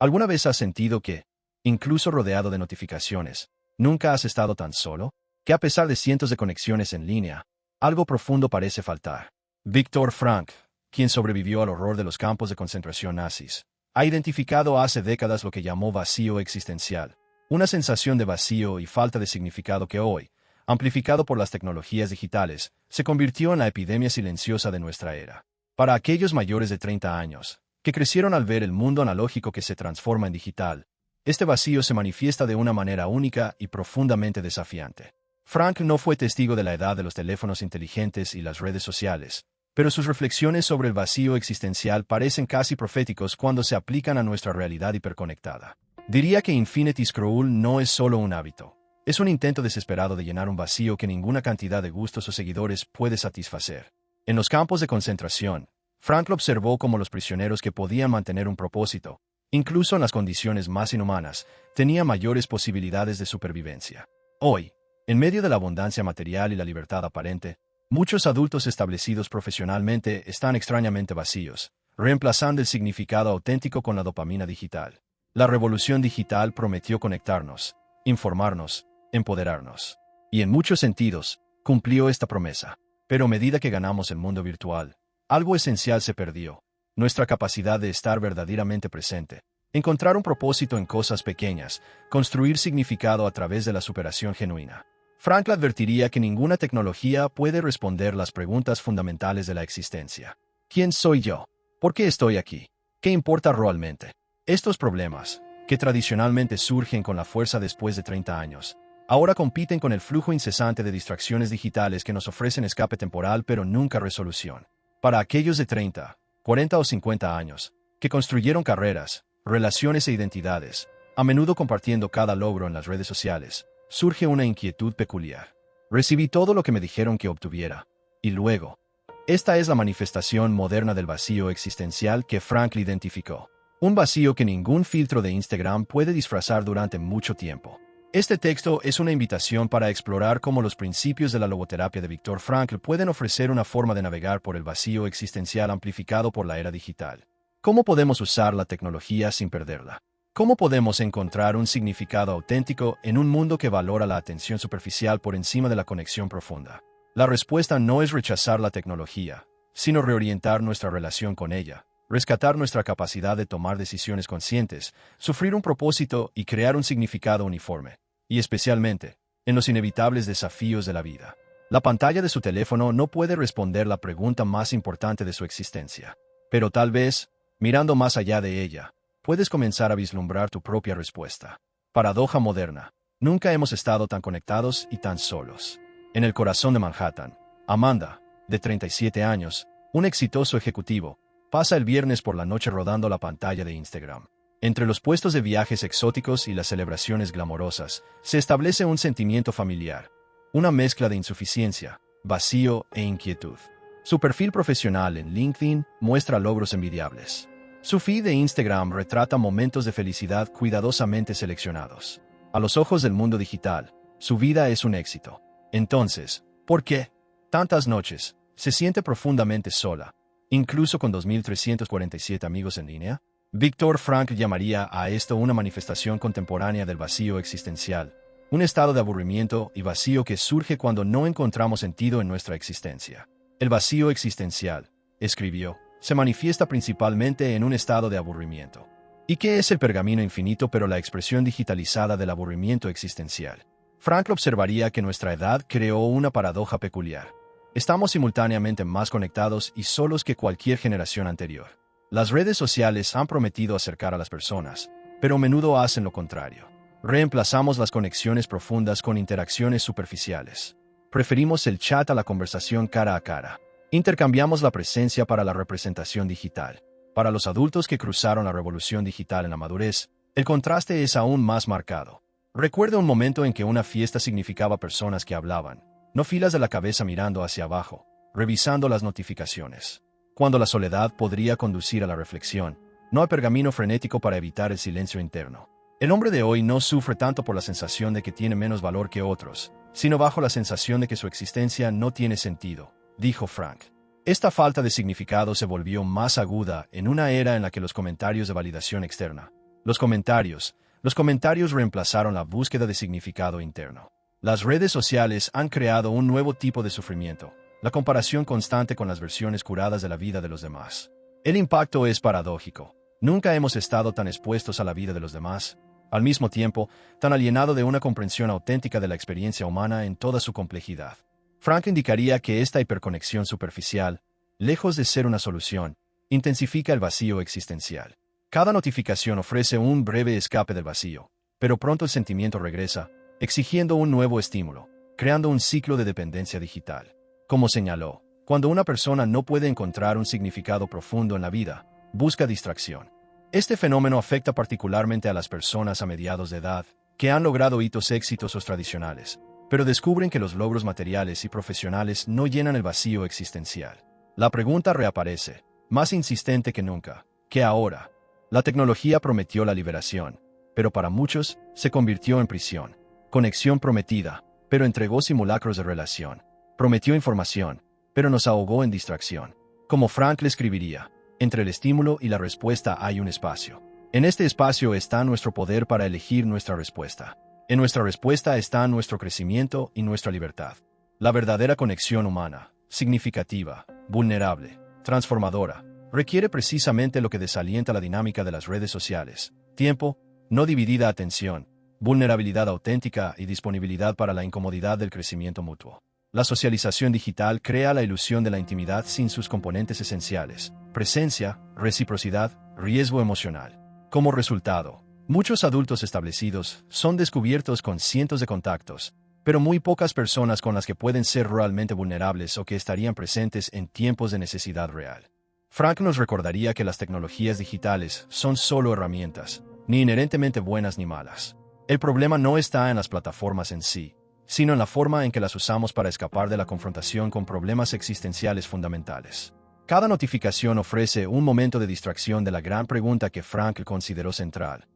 ¿Alguna vez has sentido que, incluso rodeado de notificaciones, nunca has estado tan solo? Que a pesar de cientos de conexiones en línea, algo profundo parece faltar. Viktor Frankl, quien sobrevivió al horror de los campos de concentración nazis, ha identificado hace décadas lo que llamó vacío existencial, una sensación de vacío y falta de significado que hoy, amplificado por las tecnologías digitales, se convirtió en la epidemia silenciosa de nuestra era. Para aquellos mayores de 30 años, que crecieron al ver el mundo analógico que se transforma en digital, este vacío se manifiesta de una manera única y profundamente desafiante. Frankl no fue testigo de la edad de los teléfonos inteligentes y las redes sociales, pero sus reflexiones sobre el vacío existencial parecen casi proféticos cuando se aplican a nuestra realidad hiperconectada. Diría que Infinity Scroll no es solo un hábito. Es un intento desesperado de llenar un vacío que ninguna cantidad de gustos o seguidores puede satisfacer. En los campos de concentración, Frankl observó cómo los prisioneros que podían mantener un propósito, incluso en las condiciones más inhumanas, tenían mayores posibilidades de supervivencia. Hoy, en medio de la abundancia material y la libertad aparente, muchos adultos establecidos profesionalmente están extrañamente vacíos, reemplazando el significado auténtico con la dopamina digital. La revolución digital prometió conectarnos, informarnos, empoderarnos. Y en muchos sentidos, cumplió esta promesa. Pero a medida que ganamos el mundo virtual, algo esencial se perdió: nuestra capacidad de estar verdaderamente presente, encontrar un propósito en cosas pequeñas, construir significado a través de la superación genuina. Frankl advertiría que ninguna tecnología puede responder las preguntas fundamentales de la existencia. ¿Quién soy yo? ¿Por qué estoy aquí? ¿Qué importa realmente? Estos problemas, que tradicionalmente surgen con la fuerza después de 30 años, ahora compiten con el flujo incesante de distracciones digitales que nos ofrecen escape temporal pero nunca resolución. Para aquellos de 30, 40 o 50 años, que construyeron carreras, relaciones e identidades, a menudo compartiendo cada logro en las redes sociales, surge una inquietud peculiar. Recibí todo lo que me dijeron que obtuviera. Y luego. Esta es la manifestación moderna del vacío existencial que Frankl identificó. Un vacío que ningún filtro de Instagram puede disfrazar durante mucho tiempo. Este texto es una invitación para explorar cómo los principios de la logoterapia de Viktor Frankl pueden ofrecer una forma de navegar por el vacío existencial amplificado por la era digital. ¿Cómo podemos usar la tecnología sin perderla? ¿Cómo podemos encontrar un significado auténtico en un mundo que valora la atención superficial por encima de la conexión profunda? La respuesta no es rechazar la tecnología, sino reorientar nuestra relación con ella, rescatar nuestra capacidad de tomar decisiones conscientes, sufrir un propósito y crear un significado uniforme, y especialmente, en los inevitables desafíos de la vida. La pantalla de su teléfono no puede responder la pregunta más importante de su existencia, pero tal vez, mirando más allá de ella, puedes comenzar a vislumbrar tu propia respuesta. Paradoja moderna. Nunca hemos estado tan conectados y tan solos. En el corazón de Manhattan, Amanda, de 37 años, un exitoso ejecutivo, pasa el viernes por la noche rodando la pantalla de Instagram. Entre los puestos de viajes exóticos y las celebraciones glamorosas, se establece un sentimiento familiar, una mezcla de insuficiencia, vacío e inquietud. Su perfil profesional en LinkedIn muestra logros envidiables. Su feed de Instagram retrata momentos de felicidad cuidadosamente seleccionados. A los ojos del mundo digital, su vida es un éxito. Entonces, ¿por qué, tantas noches, se siente profundamente sola, incluso con 2.347 amigos en línea? Viktor Frankl llamaría a esto una manifestación contemporánea del vacío existencial, un estado de aburrimiento y vacío que surge cuando no encontramos sentido en nuestra existencia. El vacío existencial, escribió, se manifiesta principalmente en un estado de aburrimiento. ¿Y qué es el pergamino infinito pero la expresión digitalizada del aburrimiento existencial? Frankl observaría que nuestra edad creó una paradoja peculiar. Estamos simultáneamente más conectados y solos que cualquier generación anterior. Las redes sociales han prometido acercar a las personas, pero a menudo hacen lo contrario. Reemplazamos las conexiones profundas con interacciones superficiales. Preferimos el chat a la conversación cara a cara. Intercambiamos la presencia para la representación digital. Para los adultos que cruzaron la revolución digital en la madurez, el contraste es aún más marcado. Recuerda un momento en que una fiesta significaba personas que hablaban, no filas de la cabeza mirando hacia abajo, revisando las notificaciones. Cuando la soledad podría conducir a la reflexión, no hay pergamino frenético para evitar el silencio interno. El hombre de hoy no sufre tanto por la sensación de que tiene menos valor que otros, sino bajo la sensación de que su existencia no tiene sentido, dijo Frankl. Esta falta de significado se volvió más aguda en una era en la que los comentarios de validación externa, Los comentarios. Los comentarios reemplazaron la búsqueda de significado interno. Las redes sociales han creado un nuevo tipo de sufrimiento, la comparación constante con las versiones curadas de la vida de los demás. El impacto es paradójico. Nunca hemos estado tan expuestos a la vida de los demás, al mismo tiempo, tan alienado de una comprensión auténtica de la experiencia humana en toda su complejidad. Frank indicaría que esta hiperconexión superficial, lejos de ser una solución, intensifica el vacío existencial. Cada notificación ofrece un breve escape del vacío, pero pronto el sentimiento regresa, exigiendo un nuevo estímulo, creando un ciclo de dependencia digital. Como señaló, cuando una persona no puede encontrar un significado profundo en la vida, busca distracción. Este fenómeno afecta particularmente a las personas a mediados de edad, que han logrado hitos exitosos tradicionales, pero descubren que los logros materiales y profesionales no llenan el vacío existencial. La pregunta reaparece, más insistente que nunca, ¿qué ahora? La tecnología prometió la liberación, pero para muchos se convirtió en prisión. Conexión prometida, pero entregó simulacros de relación. Prometió información, pero nos ahogó en distracción. Como Frank le escribiría, entre el estímulo y la respuesta hay un espacio. En este espacio está nuestro poder para elegir nuestra respuesta. En nuestra respuesta está nuestro crecimiento y nuestra libertad. La verdadera conexión humana, significativa, vulnerable, transformadora, requiere precisamente lo que desalienta la dinámica de las redes sociales: tiempo, no dividida atención, vulnerabilidad auténtica y disponibilidad para la incomodidad del crecimiento mutuo. La socialización digital crea la ilusión de la intimidad sin sus componentes esenciales: presencia, reciprocidad, riesgo emocional. Como resultado, muchos adultos establecidos son descubiertos con cientos de contactos, pero muy pocas personas con las que pueden ser realmente vulnerables o que estarían presentes en tiempos de necesidad real. Frank nos recordaría que las tecnologías digitales son solo herramientas, ni inherentemente buenas ni malas. El problema no está en las plataformas en sí, sino en la forma en que las usamos para escapar de la confrontación con problemas existenciales fundamentales. Cada notificación ofrece un momento de distracción de la gran pregunta que Frank consideró central: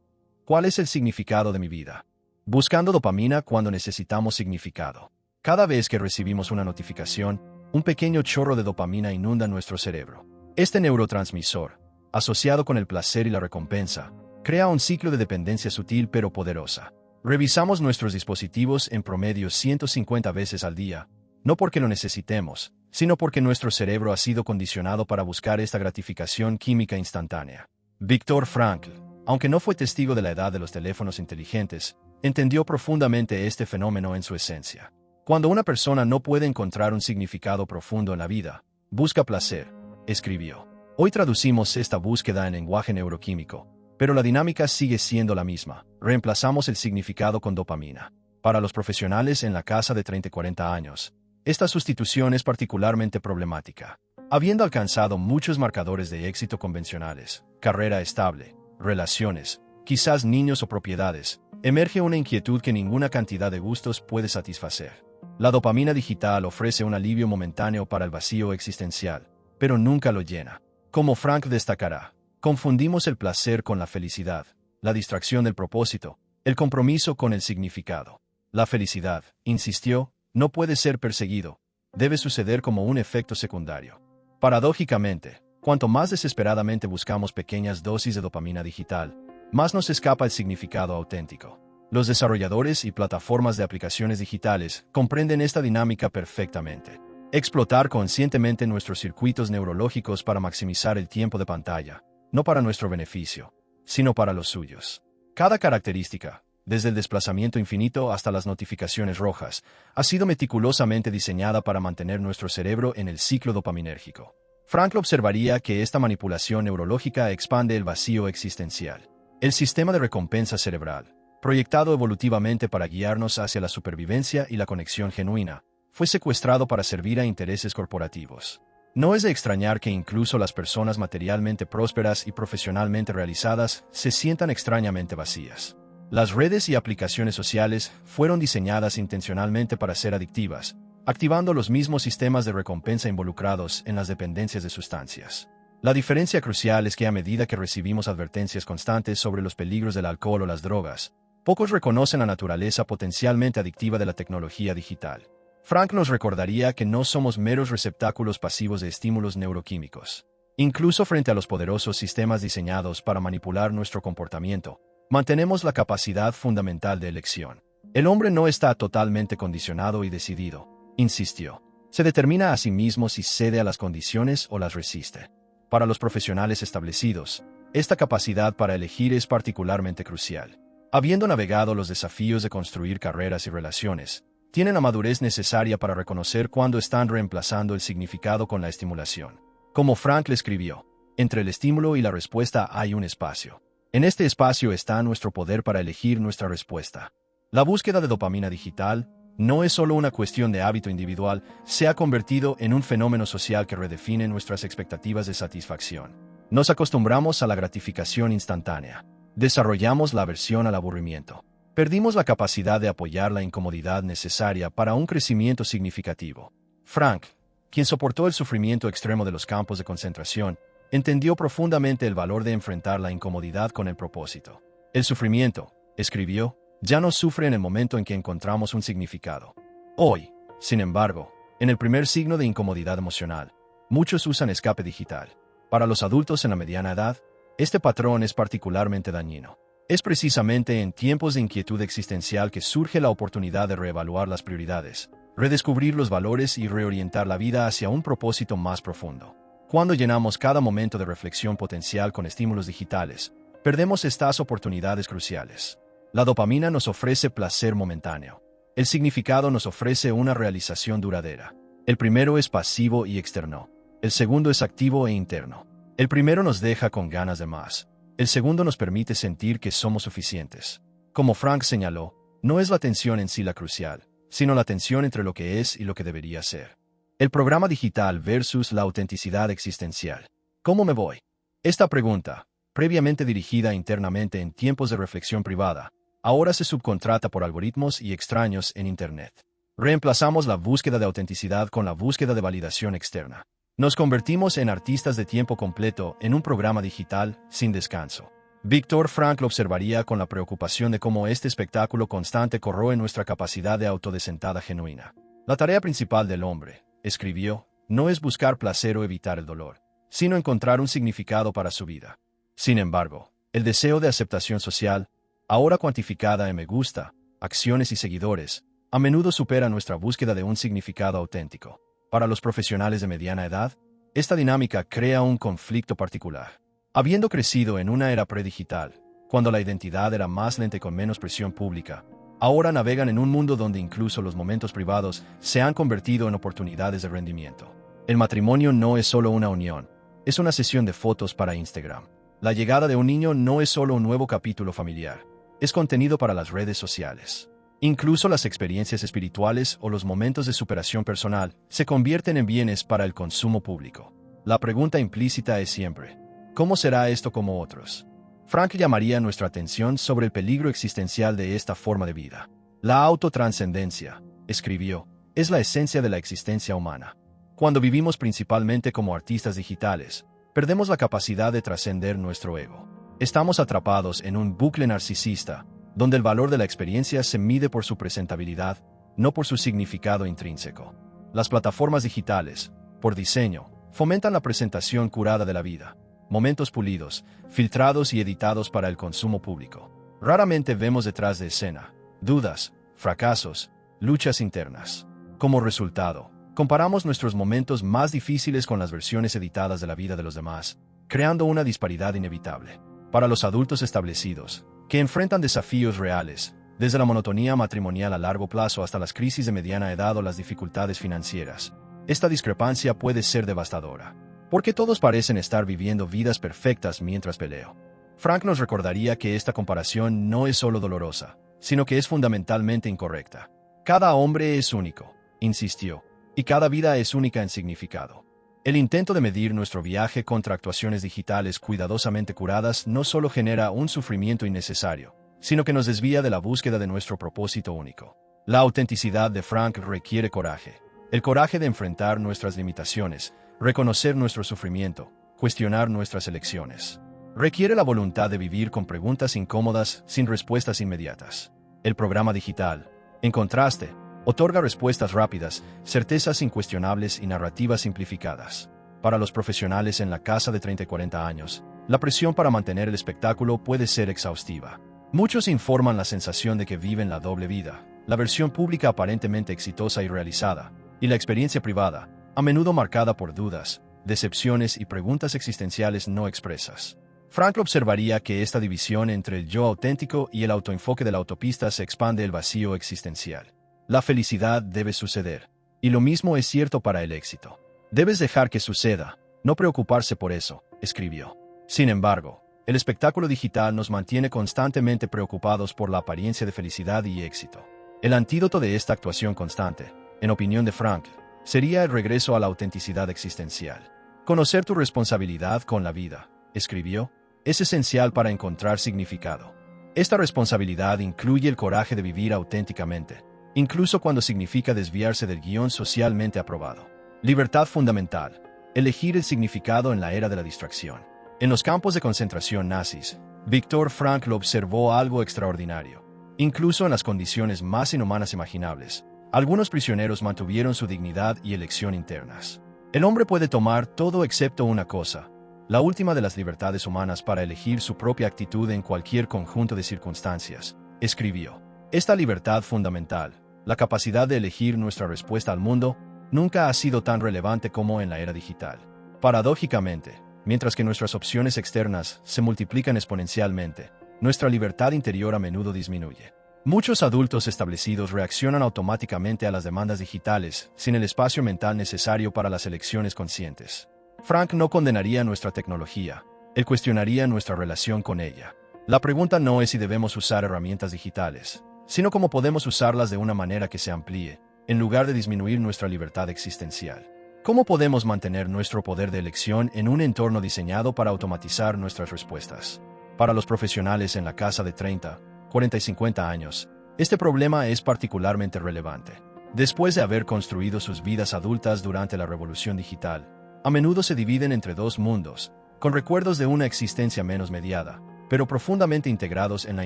¿cuál es el significado de mi vida? Buscando dopamina cuando necesitamos significado. Cada vez que recibimos una notificación, un pequeño chorro de dopamina inunda nuestro cerebro. Este neurotransmisor, asociado con el placer y la recompensa, crea un ciclo de dependencia sutil pero poderosa. Revisamos nuestros dispositivos en promedio 150 veces al día, no porque lo necesitemos, sino porque nuestro cerebro ha sido condicionado para buscar esta gratificación química instantánea. Viktor Frankl, aunque no fue testigo de la edad de los teléfonos inteligentes, entendió profundamente este fenómeno en su esencia. Cuando una persona no puede encontrar un significado profundo en la vida, busca placer, escribió. Hoy traducimos esta búsqueda en lenguaje neuroquímico, pero la dinámica sigue siendo la misma. Reemplazamos el significado con dopamina. Para los profesionales en la casa de 30 y 40 años, esta sustitución es particularmente problemática. Habiendo alcanzado muchos marcadores de éxito convencionales, carrera estable, relaciones, quizás niños o propiedades, emerge una inquietud que ninguna cantidad de gustos puede satisfacer. La dopamina digital ofrece un alivio momentáneo para el vacío existencial, pero nunca lo llena. Como Frank destacará, confundimos el placer con la felicidad, la distracción del propósito, el compromiso con el significado. La felicidad, insistió, no puede ser perseguido, debe suceder como un efecto secundario. Paradójicamente, cuanto más desesperadamente buscamos pequeñas dosis de dopamina digital, más nos escapa el significado auténtico. Los desarrolladores y plataformas de aplicaciones digitales comprenden esta dinámica perfectamente. Explotar conscientemente nuestros circuitos neurológicos para maximizar el tiempo de pantalla, no para nuestro beneficio, sino para los suyos. Cada característica, desde el desplazamiento infinito hasta las notificaciones rojas, ha sido meticulosamente diseñada para mantener nuestro cerebro en el ciclo dopaminérgico. Frank observaría que esta manipulación neurológica expande el vacío existencial. El sistema de recompensa cerebral, proyectado evolutivamente para guiarnos hacia la supervivencia y la conexión genuina, fue secuestrado para servir a intereses corporativos. No es de extrañar que incluso las personas materialmente prósperas y profesionalmente realizadas se sientan extrañamente vacías. Las redes y aplicaciones sociales fueron diseñadas intencionalmente para ser adictivas, activando los mismos sistemas de recompensa involucrados en las dependencias de sustancias. La diferencia crucial es que a medida que recibimos advertencias constantes sobre los peligros del alcohol o las drogas, pocos reconocen la naturaleza potencialmente adictiva de la tecnología digital. Frank nos recordaría que no somos meros receptáculos pasivos de estímulos neuroquímicos. Incluso frente a los poderosos sistemas diseñados para manipular nuestro comportamiento, mantenemos la capacidad fundamental de elección. El hombre no está totalmente condicionado y decidido, insistió. Se determina a sí mismo si cede a las condiciones o las resiste. Para los profesionales establecidos, esta capacidad para elegir es particularmente crucial. Habiendo navegado los desafíos de construir carreras y relaciones, tienen la madurez necesaria para reconocer cuándo están reemplazando el significado con la estimulación. Como Frank le escribió, entre el estímulo y la respuesta hay un espacio. En este espacio está nuestro poder para elegir nuestra respuesta. La búsqueda de dopamina digital no es solo una cuestión de hábito individual, se ha convertido en un fenómeno social que redefine nuestras expectativas de satisfacción. Nos acostumbramos a la gratificación instantánea. Desarrollamos la aversión al aburrimiento. Perdimos la capacidad de apoyar la incomodidad necesaria para un crecimiento significativo. Frank, quien soportó el sufrimiento extremo de los campos de concentración, entendió profundamente el valor de enfrentar la incomodidad con el propósito. El sufrimiento, escribió, ya no sufre en el momento en que encontramos un significado. Hoy, sin embargo, en el primer signo de incomodidad emocional, muchos usan escape digital. Para los adultos en la mediana edad, este patrón es particularmente dañino. Es precisamente en tiempos de inquietud existencial que surge la oportunidad de reevaluar las prioridades, redescubrir los valores y reorientar la vida hacia un propósito más profundo. Cuando llenamos cada momento de reflexión potencial con estímulos digitales, perdemos estas oportunidades cruciales. La dopamina nos ofrece placer momentáneo. El significado nos ofrece una realización duradera. El primero es pasivo y externo. El segundo es activo e interno. El primero nos deja con ganas de más. El segundo nos permite sentir que somos suficientes. Como Frank señaló, no es la tensión en sí la crucial, sino la tensión entre lo que es y lo que debería ser. El programa digital versus la autenticidad existencial. ¿Cómo me voy? Esta pregunta, previamente dirigida internamente en tiempos de reflexión privada, ahora se subcontrata por algoritmos y extraños en Internet. Reemplazamos la búsqueda de autenticidad con la búsqueda de validación externa. Nos convertimos en artistas de tiempo completo en un programa digital sin descanso. Viktor Frankl lo observaría con la preocupación de cómo este espectáculo constante corroe nuestra capacidad de autodesentada genuina. La tarea principal del hombre, escribió, no es buscar placer o evitar el dolor, sino encontrar un significado para su vida. Sin embargo, el deseo de aceptación social, ahora cuantificada en me gusta, acciones y seguidores, a menudo supera nuestra búsqueda de un significado auténtico. Para los profesionales de mediana edad, esta dinámica crea un conflicto particular. Habiendo crecido en una era predigital, cuando la identidad era más lenta y con menos presión pública, ahora navegan en un mundo donde incluso los momentos privados se han convertido en oportunidades de rendimiento. El matrimonio no es solo una unión, es una sesión de fotos para Instagram. La llegada de un niño no es solo un nuevo capítulo familiar, es contenido para las redes sociales. Incluso las experiencias espirituales o los momentos de superación personal se convierten en bienes para el consumo público. La pregunta implícita es siempre, ¿cómo será esto como otros? Frank llamaría nuestra atención sobre el peligro existencial de esta forma de vida. La autotranscendencia, escribió, es la esencia de la existencia humana. Cuando vivimos principalmente como artistas digitales, perdemos la capacidad de trascender nuestro ego. Estamos atrapados en un bucle narcisista, donde el valor de la experiencia se mide por su presentabilidad, no por su significado intrínseco. Las plataformas digitales, por diseño, fomentan la presentación curada de la vida, momentos pulidos, filtrados y editados para el consumo público. Raramente vemos detrás de escena, dudas, fracasos, luchas internas. Como resultado, comparamos nuestros momentos más difíciles con las versiones editadas de la vida de los demás, creando una disparidad inevitable. Para los adultos establecidos, que enfrentan desafíos reales, desde la monotonía matrimonial a largo plazo hasta las crisis de mediana edad o las dificultades financieras, esta discrepancia puede ser devastadora, porque todos parecen estar viviendo vidas perfectas mientras peleo. Frank nos recordaría que esta comparación no es solo dolorosa, sino que es fundamentalmente incorrecta. Cada hombre es único, insistió, y cada vida es única en significado. El intento de medir nuestro viaje contra actuaciones digitales cuidadosamente curadas no solo genera un sufrimiento innecesario, sino que nos desvía de la búsqueda de nuestro propósito único. La autenticidad de Frank requiere coraje. El coraje de enfrentar nuestras limitaciones, reconocer nuestro sufrimiento, cuestionar nuestras elecciones. Requiere la voluntad de vivir con preguntas incómodas sin respuestas inmediatas. El programa digital, en contraste, otorga respuestas rápidas, certezas incuestionables y narrativas simplificadas. Para los profesionales en la casa de 30 y 40 años, la presión para mantener el espectáculo puede ser exhaustiva. Muchos informan la sensación de que viven la doble vida, la versión pública aparentemente exitosa y realizada, y la experiencia privada, a menudo marcada por dudas, decepciones y preguntas existenciales no expresas. Frank observaría que esta división entre el yo auténtico y el autoenfoque de la autopista se expande el vacío existencial. La felicidad debe suceder, y lo mismo es cierto para el éxito. Debes dejar que suceda, no preocuparse por eso, escribió. Sin embargo, el espectáculo digital nos mantiene constantemente preocupados por la apariencia de felicidad y éxito. El antídoto de esta actuación constante, en opinión de Frank, sería el regreso a la autenticidad existencial. Conocer tu responsabilidad con la vida, escribió, es esencial para encontrar significado. Esta responsabilidad incluye el coraje de vivir auténticamente, incluso cuando significa desviarse del guión socialmente aprobado. Libertad fundamental. Elegir el significado en la era de la distracción. En los campos de concentración nazis, Viktor Frankl observó algo extraordinario. Incluso en las condiciones más inhumanas imaginables, algunos prisioneros mantuvieron su dignidad y elección internas. El hombre puede tomar todo excepto una cosa, la última de las libertades humanas para elegir su propia actitud en cualquier conjunto de circunstancias, escribió. Esta libertad fundamental, la capacidad de elegir nuestra respuesta al mundo, nunca ha sido tan relevante como en la era digital. Paradójicamente, mientras que nuestras opciones externas se multiplican exponencialmente, nuestra libertad interior a menudo disminuye. Muchos adultos establecidos reaccionan automáticamente a las demandas digitales sin el espacio mental necesario para las elecciones conscientes. Frank no condenaría nuestra tecnología, él cuestionaría nuestra relación con ella. La pregunta no es si debemos usar herramientas digitales, sino cómo podemos usarlas de una manera que se amplíe, en lugar de disminuir nuestra libertad existencial. ¿Cómo podemos mantener nuestro poder de elección en un entorno diseñado para automatizar nuestras respuestas? Para los profesionales en la casa de 30, 40 y 50 años, este problema es particularmente relevante. Después de haber construido sus vidas adultas durante la revolución digital, a menudo se dividen entre dos mundos, con recuerdos de una existencia menos mediada, pero profundamente integrados en la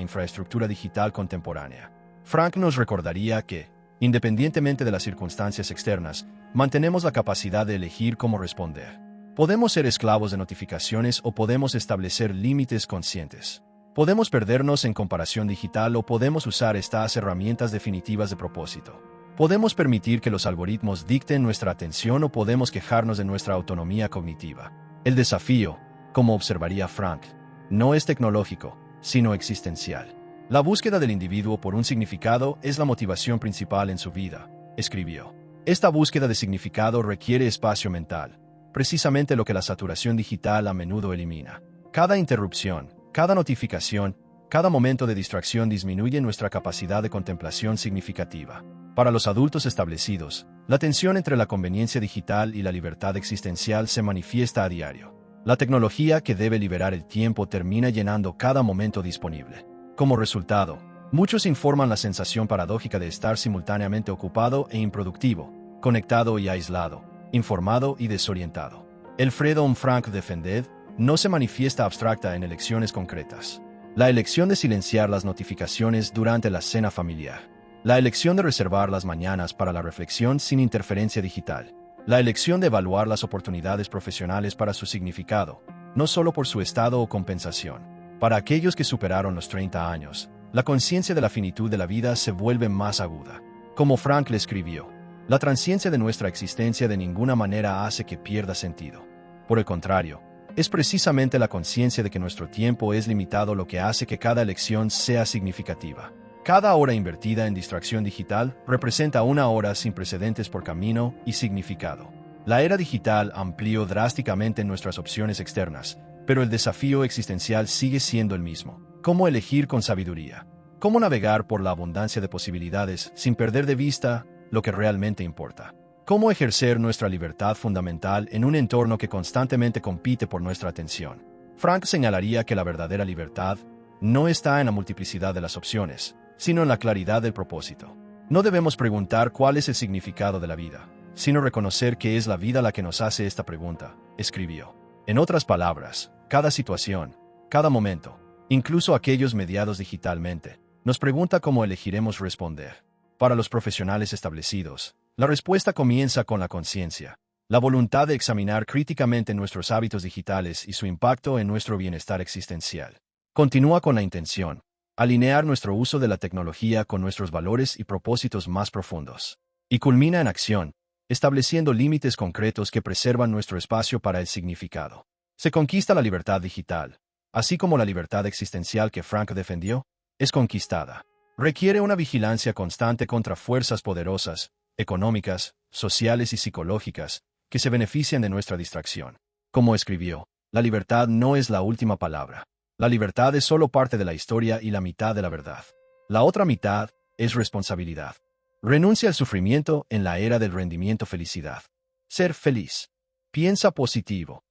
infraestructura digital contemporánea. Frank nos recordaría que, independientemente de las circunstancias externas, mantenemos la capacidad de elegir cómo responder. Podemos ser esclavos de notificaciones o podemos establecer límites conscientes. Podemos perdernos en comparación digital o podemos usar estas herramientas definitivas de propósito. Podemos permitir que los algoritmos dicten nuestra atención o podemos quejarnos de nuestra autonomía cognitiva. El desafío, como observaría Frank, no es tecnológico, sino existencial. La búsqueda del individuo por un significado es la motivación principal en su vida, escribió. Esta búsqueda de significado requiere espacio mental, precisamente lo que la saturación digital a menudo elimina. Cada interrupción, cada notificación, cada momento de distracción disminuye nuestra capacidad de contemplación significativa. Para los adultos establecidos, la tensión entre la conveniencia digital y la libertad existencial se manifiesta a diario. La tecnología que debe liberar el tiempo termina llenando cada momento disponible. Como resultado, muchos informan la sensación paradójica de estar simultáneamente ocupado e improductivo, conectado y aislado, informado y desorientado. El Freedom Frank Defended no se manifiesta abstracta en elecciones concretas. La elección de silenciar las notificaciones durante la cena familiar. La elección de reservar las mañanas para la reflexión sin interferencia digital. La elección de evaluar las oportunidades profesionales para su significado, no solo por su estado o compensación. Para aquellos que superaron los 30 años, la conciencia de la finitud de la vida se vuelve más aguda. Como Frank le escribió, la transciencia de nuestra existencia de ninguna manera hace que pierda sentido. Por el contrario, es precisamente la conciencia de que nuestro tiempo es limitado lo que hace que cada elección sea significativa. Cada hora invertida en distracción digital representa una hora sin precedentes por camino y significado. La era digital amplió drásticamente nuestras opciones externas, pero el desafío existencial sigue siendo el mismo. ¿Cómo elegir con sabiduría? ¿Cómo navegar por la abundancia de posibilidades sin perder de vista lo que realmente importa? ¿Cómo ejercer nuestra libertad fundamental en un entorno que constantemente compite por nuestra atención? Frank señalaría que la verdadera libertad no está en la multiplicidad de las opciones, sino en la claridad del propósito. No debemos preguntar cuál es el significado de la vida, sino reconocer que es la vida la que nos hace esta pregunta, escribió. En otras palabras, cada situación, cada momento, incluso aquellos mediados digitalmente, nos pregunta cómo elegiremos responder. Para los profesionales establecidos, la respuesta comienza con la conciencia. la voluntad de examinar críticamente nuestros hábitos digitales y su impacto en nuestro bienestar existencial. Continúa con la intención, alinear nuestro uso de la tecnología con nuestros valores y propósitos más profundos. Y culmina en acción, estableciendo límites concretos que preservan nuestro espacio para el significado. Se conquista la libertad digital, así como la libertad existencial que Frank defendió, es conquistada. Requiere una vigilancia constante contra fuerzas poderosas, económicas, sociales y psicológicas, que se benefician de nuestra distracción. Como escribió, la libertad no es la última palabra. La libertad es solo parte de la historia y la mitad de la verdad. La otra mitad es responsabilidad. Renuncia al sufrimiento en la era del rendimiento-felicidad. Ser feliz. Piensa positivo.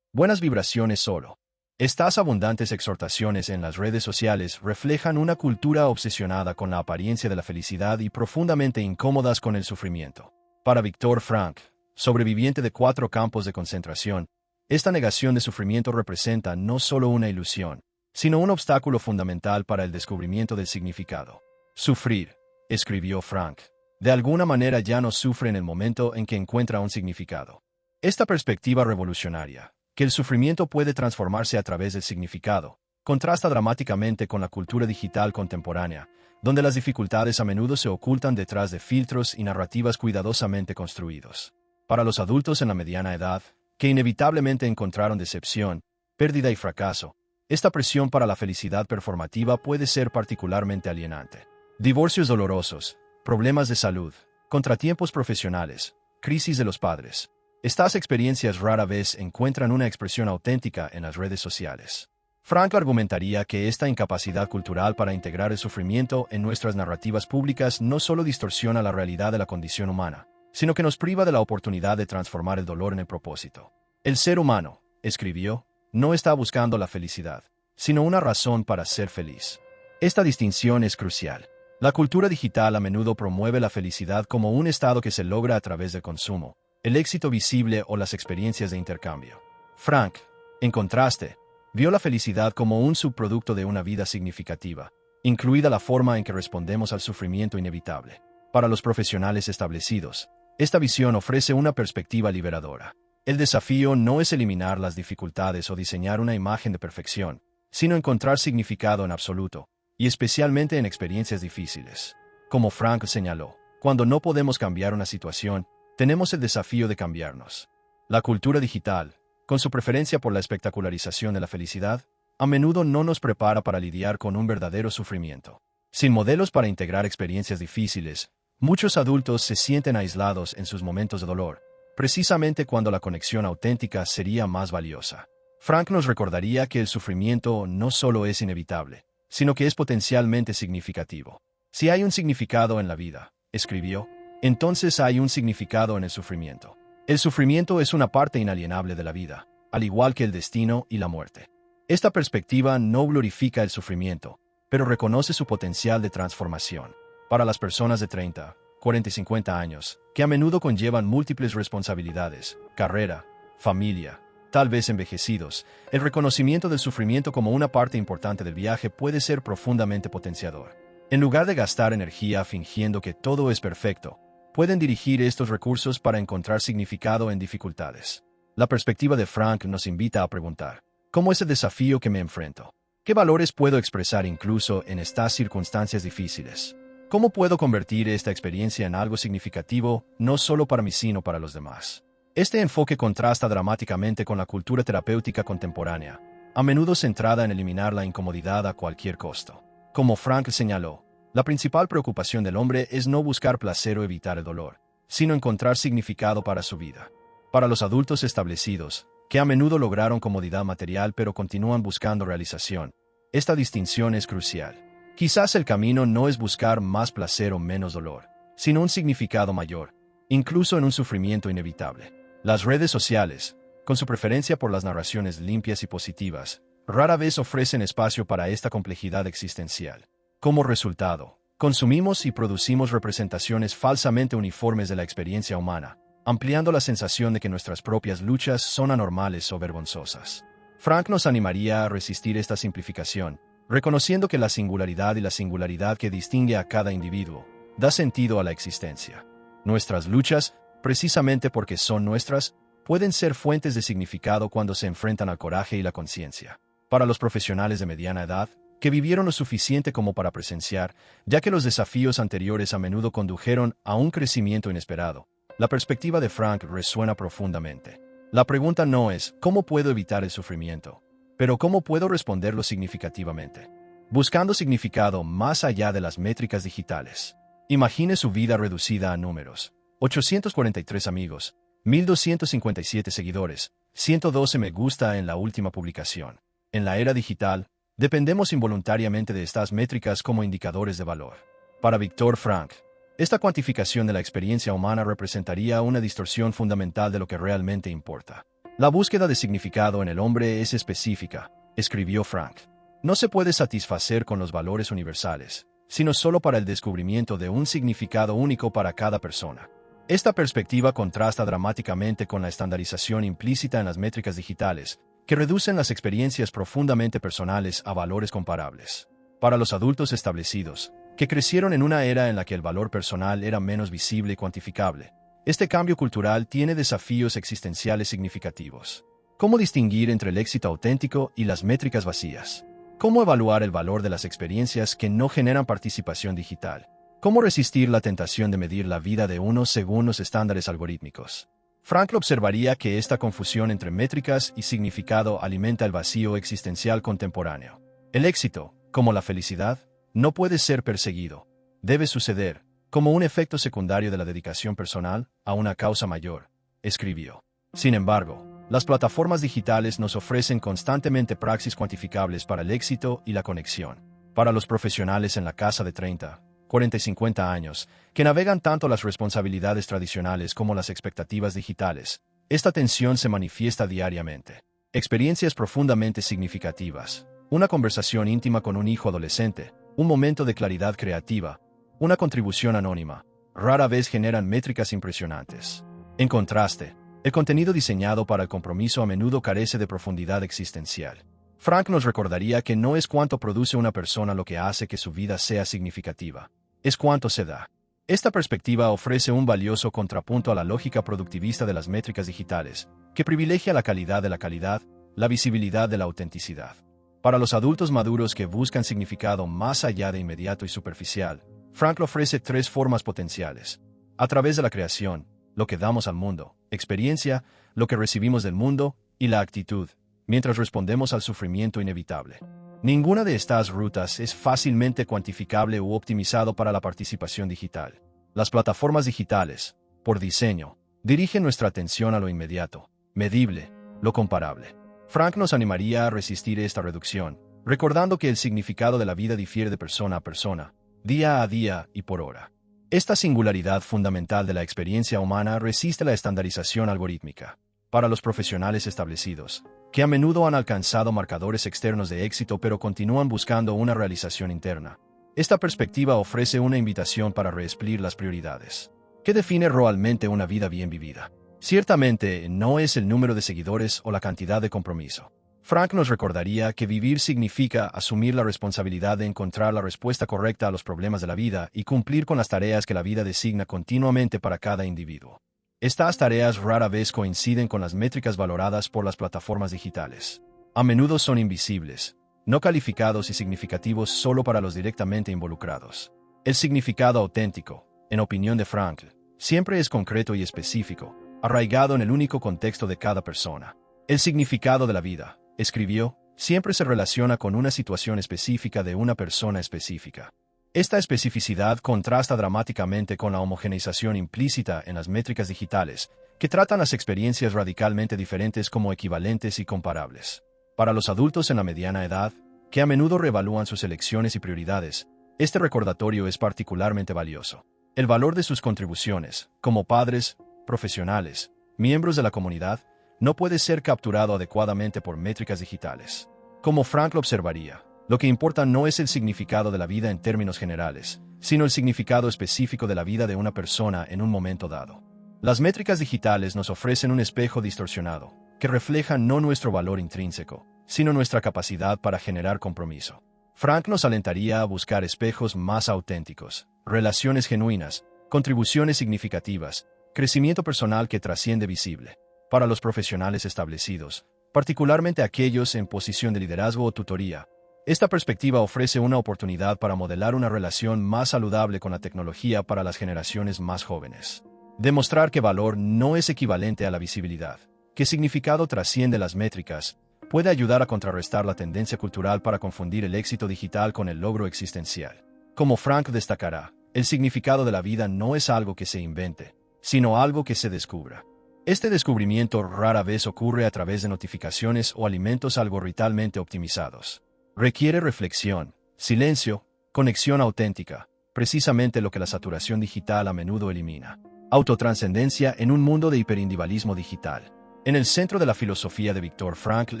Buenas vibraciones solo. Estas abundantes exhortaciones en las redes sociales reflejan una cultura obsesionada con la apariencia de la felicidad y profundamente incómodas con el sufrimiento. Para Viktor Frankl, sobreviviente de 4 campos de concentración, esta negación de sufrimiento representa no solo una ilusión, sino un obstáculo fundamental para el descubrimiento del significado. Sufrir, escribió Frankl, de alguna manera ya no sufre en el momento en que encuentra un significado. Esta perspectiva revolucionaria, que el sufrimiento puede transformarse a través del significado, contrasta dramáticamente con la cultura digital contemporánea, donde las dificultades a menudo se ocultan detrás de filtros y narrativas cuidadosamente construidos. Para los adultos en la mediana edad, que inevitablemente encontraron decepción, pérdida y fracaso, esta presión para la felicidad performativa puede ser particularmente alienante. Divorcios dolorosos, problemas de salud, contratiempos profesionales, crisis de los padres. Estas experiencias rara vez encuentran una expresión auténtica en las redes sociales. Frankl argumentaría que esta incapacidad cultural para integrar el sufrimiento en nuestras narrativas públicas no solo distorsiona la realidad de la condición humana, sino que nos priva de la oportunidad de transformar el dolor en el propósito. El ser humano, escribió, no está buscando la felicidad, sino una razón para ser feliz. Esta distinción es crucial. La cultura digital a menudo promueve la felicidad como un estado que se logra a través del consumo, el éxito visible o las experiencias de intercambio. Frankl, en contraste, vio la felicidad como un subproducto de una vida significativa, incluida la forma en que respondemos al sufrimiento inevitable. Para los profesionales establecidos, esta visión ofrece una perspectiva liberadora. El desafío no es eliminar las dificultades o diseñar una imagen de perfección, sino encontrar significado en absoluto, y especialmente en experiencias difíciles. Como Frankl señaló, cuando no podemos cambiar una situación, tenemos el desafío de cambiarnos. La cultura digital, con su preferencia por la espectacularización de la felicidad, a menudo no nos prepara para lidiar con un verdadero sufrimiento. Sin modelos para integrar experiencias difíciles, muchos adultos se sienten aislados en sus momentos de dolor, precisamente cuando la conexión auténtica sería más valiosa. Frankl nos recordaría que el sufrimiento no solo es inevitable, sino que es potencialmente significativo. Si hay un significado en la vida, escribió, entonces hay un significado en el sufrimiento. El sufrimiento es una parte inalienable de la vida, al igual que el destino y la muerte. Esta perspectiva no glorifica el sufrimiento, pero reconoce su potencial de transformación. Para las personas de 30, 40 y 50 años, que a menudo conllevan múltiples responsabilidades, carrera, familia, tal vez envejecidos, el reconocimiento del sufrimiento como una parte importante del viaje puede ser profundamente potenciador. En lugar de gastar energía fingiendo que todo es perfecto, pueden dirigir estos recursos para encontrar significado en dificultades. La perspectiva de Frankl nos invita a preguntar, ¿cómo es el desafío que me enfrento? ¿Qué valores puedo expresar incluso en estas circunstancias difíciles? ¿Cómo puedo convertir esta experiencia en algo significativo, no solo para mí sino para los demás? Este enfoque contrasta dramáticamente con la cultura terapéutica contemporánea, a menudo centrada en eliminar la incomodidad a cualquier costo. Como Frankl señaló, la principal preocupación del hombre es no buscar placer o evitar el dolor, sino encontrar significado para su vida. Para los adultos establecidos, que a menudo lograron comodidad material pero continúan buscando realización, esta distinción es crucial. Quizás el camino no es buscar más placer o menos dolor, sino un significado mayor, incluso en un sufrimiento inevitable. Las redes sociales, con su preferencia por las narraciones limpias y positivas, rara vez ofrecen espacio para esta complejidad existencial. Como resultado, consumimos y producimos representaciones falsamente uniformes de la experiencia humana, ampliando la sensación de que nuestras propias luchas son anormales o vergonzosas. Frankl nos animaría a resistir esta simplificación, reconociendo que la singularidad y la singularidad que distingue a cada individuo da sentido a la existencia. Nuestras luchas, precisamente porque son nuestras, pueden ser fuentes de significado cuando se enfrentan al coraje y la conciencia. Para los profesionales de mediana edad, que vivieron lo suficiente como para presenciar, ya que los desafíos anteriores a menudo condujeron a un crecimiento inesperado, la perspectiva de Frank resuena profundamente. La pregunta no es ¿cómo puedo evitar el sufrimiento?, pero ¿cómo puedo responderlo significativamente? Buscando significado más allá de las métricas digitales. Imagine su vida reducida a números. 843 amigos, 1257 seguidores, 112 me gusta en la última publicación. En la era digital, dependemos involuntariamente de estas métricas como indicadores de valor. Para Viktor Frankl, esta cuantificación de la experiencia humana representaría una distorsión fundamental de lo que realmente importa. La búsqueda de significado en el hombre es específica, escribió Frankl. No se puede satisfacer con los valores universales, sino solo para el descubrimiento de un significado único para cada persona. Esta perspectiva contrasta dramáticamente con la estandarización implícita en las métricas digitales, que reducen las experiencias profundamente personales a valores comparables. Para los adultos establecidos, que crecieron en una era en la que el valor personal era menos visible y cuantificable, este cambio cultural tiene desafíos existenciales significativos. ¿Cómo distinguir entre el éxito auténtico y las métricas vacías? ¿Cómo evaluar el valor de las experiencias que no generan participación digital? ¿Cómo resistir la tentación de medir la vida de uno según los estándares algorítmicos? Frankl observaría que esta confusión entre métricas y significado alimenta el vacío existencial contemporáneo. El éxito, como la felicidad, no puede ser perseguido. Debe suceder, como un efecto secundario de la dedicación personal, a una causa mayor, escribió. Sin embargo, las plataformas digitales nos ofrecen constantemente praxis cuantificables para el éxito y la conexión. Para los profesionales en la casa de 30, 40 y 50 años, que navegan tanto las responsabilidades tradicionales como las expectativas digitales, esta tensión se manifiesta diariamente. Experiencias profundamente significativas, una conversación íntima con un hijo adolescente, un momento de claridad creativa, una contribución anónima, rara vez generan métricas impresionantes. En contraste, el contenido diseñado para el compromiso a menudo carece de profundidad existencial. Frank nos recordaría que no es cuánto produce una persona lo que hace que su vida sea significativa, es cuánto se da. Esta perspectiva ofrece un valioso contrapunto a la lógica productivista de las métricas digitales, que privilegia la calidad de la calidad, la visibilidad de la autenticidad. Para los adultos maduros que buscan significado más allá de inmediato y superficial, Frankl ofrece tres formas potenciales. A través de la creación, lo que damos al mundo, experiencia, lo que recibimos del mundo, y la actitud, mientras respondemos al sufrimiento inevitable. Ninguna de estas rutas es fácilmente cuantificable u optimizado para la participación digital. Las plataformas digitales, por diseño, dirigen nuestra atención a lo inmediato, medible, lo comparable. Frank nos animaría a resistir esta reducción, recordando que el significado de la vida difiere de persona a persona, día a día y por hora. Esta singularidad fundamental de la experiencia humana resiste la estandarización algorítmica. Para los profesionales establecidos, que a menudo han alcanzado marcadores externos de éxito pero continúan buscando una realización interna, esta perspectiva ofrece una invitación para reexplicar las prioridades. ¿Qué define realmente una vida bien vivida? Ciertamente no es el número de seguidores o la cantidad de compromiso. Frank nos recordaría que vivir significa asumir la responsabilidad de encontrar la respuesta correcta a los problemas de la vida y cumplir con las tareas que la vida designa continuamente para cada individuo. Estas tareas rara vez coinciden con las métricas valoradas por las plataformas digitales. A menudo son invisibles, no calificados y significativos solo para los directamente involucrados. El significado auténtico, en opinión de Frankl, siempre es concreto y específico, arraigado en el único contexto de cada persona. El significado de la vida, escribió, siempre se relaciona con una situación específica de una persona específica. Esta especificidad contrasta dramáticamente con la homogeneización implícita en las métricas digitales, que tratan las experiencias radicalmente diferentes como equivalentes y comparables. Para los adultos en la mediana edad, que a menudo reevalúan sus elecciones y prioridades, este recordatorio es particularmente valioso. El valor de sus contribuciones, como padres, profesionales, miembros de la comunidad, no puede ser capturado adecuadamente por métricas digitales. Como Frankl observaría, lo que importa no es el significado de la vida en términos generales, sino el significado específico de la vida de una persona en un momento dado. Las métricas digitales nos ofrecen un espejo distorsionado, que refleja no nuestro valor intrínseco, sino nuestra capacidad para generar compromiso. Frank nos alentaría a buscar espejos más auténticos, relaciones genuinas, contribuciones significativas, crecimiento personal que trasciende visible. Para los profesionales establecidos, particularmente aquellos en posición de liderazgo o tutoría, esta perspectiva ofrece una oportunidad para modelar una relación más saludable con la tecnología para las generaciones más jóvenes. Demostrar que valor no es equivalente a la visibilidad, que significado trasciende las métricas, puede ayudar a contrarrestar la tendencia cultural para confundir el éxito digital con el logro existencial. Como Frank destacará, el significado de la vida no es algo que se invente, sino algo que se descubra. Este descubrimiento rara vez ocurre a través de notificaciones o alimentos algorítmicamente optimizados. Requiere reflexión, silencio, conexión auténtica, precisamente lo que la saturación digital a menudo elimina. Autotranscendencia en un mundo de hiperindividualismo digital. En el centro de la filosofía de Viktor Frankl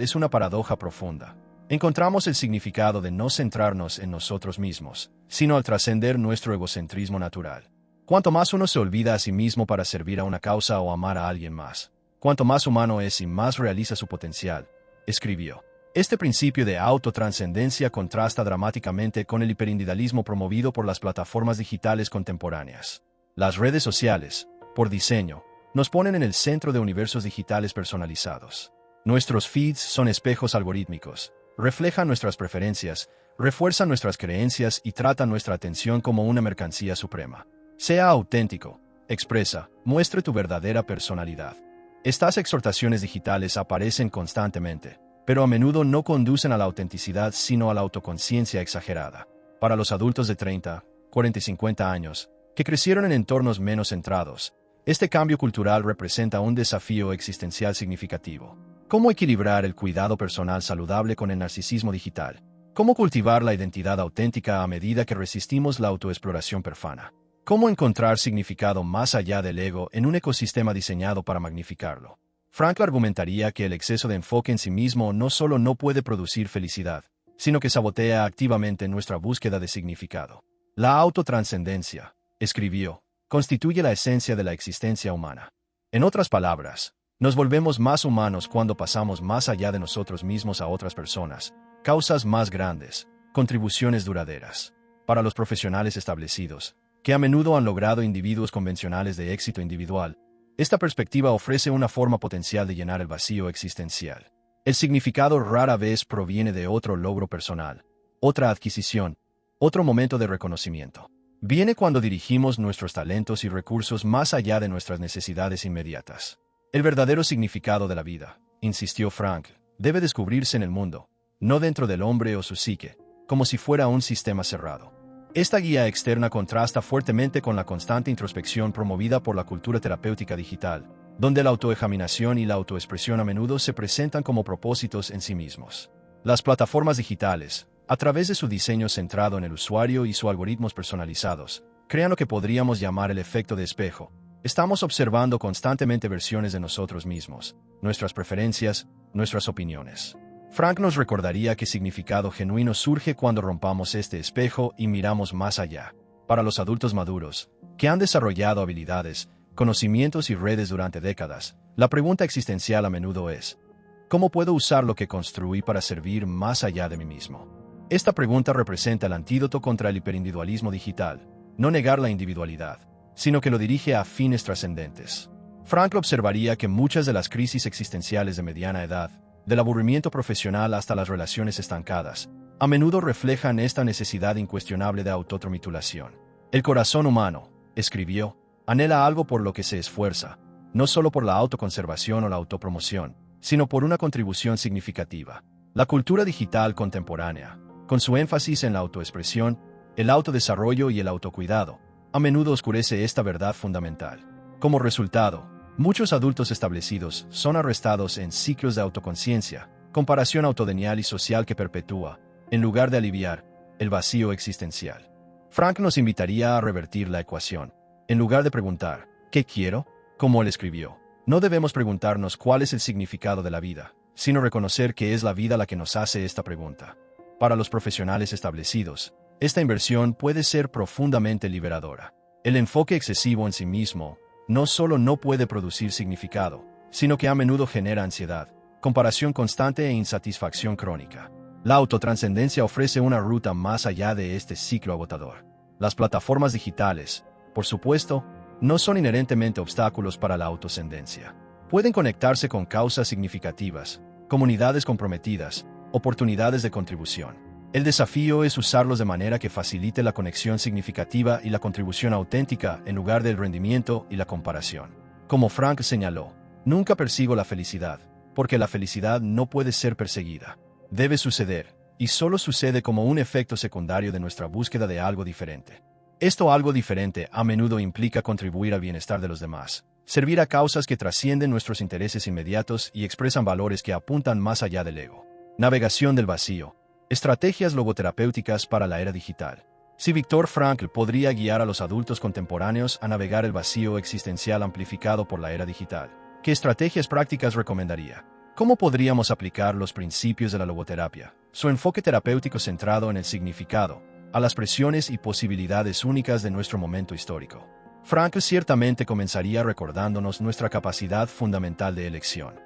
es una paradoja profunda. Encontramos el significado de no centrarnos en nosotros mismos, sino al trascender nuestro egocentrismo natural. Cuanto más uno se olvida a sí mismo para servir a una causa o amar a alguien más, cuanto más humano es y más realiza su potencial, escribió. Este principio de autotranscendencia contrasta dramáticamente con el hiperindividualismo promovido por las plataformas digitales contemporáneas. Las redes sociales, por diseño, nos ponen en el centro de universos digitales personalizados. Nuestros feeds son espejos algorítmicos, reflejan nuestras preferencias, refuerzan nuestras creencias y tratan nuestra atención como una mercancía suprema. Sea auténtico, expresa, muestre tu verdadera personalidad. Estas exhortaciones digitales aparecen constantemente, pero a menudo no conducen a la autenticidad sino a la autoconciencia exagerada. Para los adultos de 30, 40 y 50 años, que crecieron en entornos menos centrados, este cambio cultural representa un desafío existencial significativo. ¿Cómo equilibrar el cuidado personal saludable con el narcisismo digital? ¿Cómo cultivar la identidad auténtica a medida que resistimos la autoexploración profana? ¿Cómo encontrar significado más allá del ego en un ecosistema diseñado para magnificarlo? Frankl argumentaría que el exceso de enfoque en sí mismo no solo no puede producir felicidad, sino que sabotea activamente nuestra búsqueda de significado. La autotranscendencia, escribió, constituye la esencia de la existencia humana. En otras palabras, nos volvemos más humanos cuando pasamos más allá de nosotros mismos a otras personas, causas más grandes, contribuciones duraderas. Para los profesionales establecidos, que a menudo han logrado individuos convencionales de éxito individual, esta perspectiva ofrece una forma potencial de llenar el vacío existencial. El significado rara vez proviene de otro logro personal, otra adquisición, otro momento de reconocimiento. Viene cuando dirigimos nuestros talentos y recursos más allá de nuestras necesidades inmediatas. El verdadero significado de la vida, insistió Frankl, debe descubrirse en el mundo, no dentro del hombre o su psique, como si fuera un sistema cerrado. Esta guía externa contrasta fuertemente con la constante introspección promovida por la cultura terapéutica digital, donde la autoexaminación y la autoexpresión a menudo se presentan como propósitos en sí mismos. Las plataformas digitales, a través de su diseño centrado en el usuario y sus algoritmos personalizados, crean lo que podríamos llamar el efecto de espejo. Estamos observando constantemente versiones de nosotros mismos, nuestras preferencias, nuestras opiniones. Frank nos recordaría que significado genuino surge cuando rompamos este espejo y miramos más allá. Para los adultos maduros, que han desarrollado habilidades, conocimientos y redes durante décadas, la pregunta existencial a menudo es: ¿cómo puedo usar lo que construí para servir más allá de mí mismo? Esta pregunta representa el antídoto contra el hiperindividualismo digital, no negar la individualidad, sino que lo dirige a fines trascendentes. Frank observaría que muchas de las crisis existenciales de mediana edad, del aburrimiento profesional hasta las relaciones estancadas, a menudo reflejan esta necesidad incuestionable de autotrimulación. El corazón humano, escribió, anhela algo por lo que se esfuerza, no solo por la autoconservación o la autopromoción, sino por una contribución significativa. La cultura digital contemporánea, con su énfasis en la autoexpresión, el autodesarrollo y el autocuidado, a menudo oscurece esta verdad fundamental. Como resultado, muchos adultos establecidos son arrestados en ciclos de autoconciencia, comparación autodenial y social que perpetúa, en lugar de aliviar, el vacío existencial. Frank nos invitaría a revertir la ecuación. En lugar de preguntar, ¿qué quiero?, como él escribió, no debemos preguntarnos cuál es el significado de la vida, sino reconocer que es la vida la que nos hace esta pregunta. Para los profesionales establecidos, esta inversión puede ser profundamente liberadora. El enfoque excesivo en sí mismo no solo no puede producir significado, sino que a menudo genera ansiedad, comparación constante e insatisfacción crónica. La autotranscendencia ofrece una ruta más allá de este ciclo agotador. Las plataformas digitales, por supuesto, no son inherentemente obstáculos para la autoascendencia. Pueden conectarse con causas significativas, comunidades comprometidas, oportunidades de contribución. El desafío es usarlos de manera que facilite la conexión significativa y la contribución auténtica en lugar del rendimiento y la comparación. Como Frank señaló, nunca persigo la felicidad, porque la felicidad no puede ser perseguida. Debe suceder, y solo sucede como un efecto secundario de nuestra búsqueda de algo diferente. Esto algo diferente a menudo implica contribuir al bienestar de los demás, servir a causas que trascienden nuestros intereses inmediatos y expresan valores que apuntan más allá del ego. Navegación del vacío. Estrategias logoterapéuticas para la era digital. Si Viktor Frankl podría guiar a los adultos contemporáneos a navegar el vacío existencial amplificado por la era digital, ¿qué estrategias prácticas recomendaría? ¿Cómo podríamos aplicar los principios de la logoterapia, su enfoque terapéutico centrado en el significado, a las presiones y posibilidades únicas de nuestro momento histórico? Frankl ciertamente comenzaría recordándonos nuestra capacidad fundamental de elección.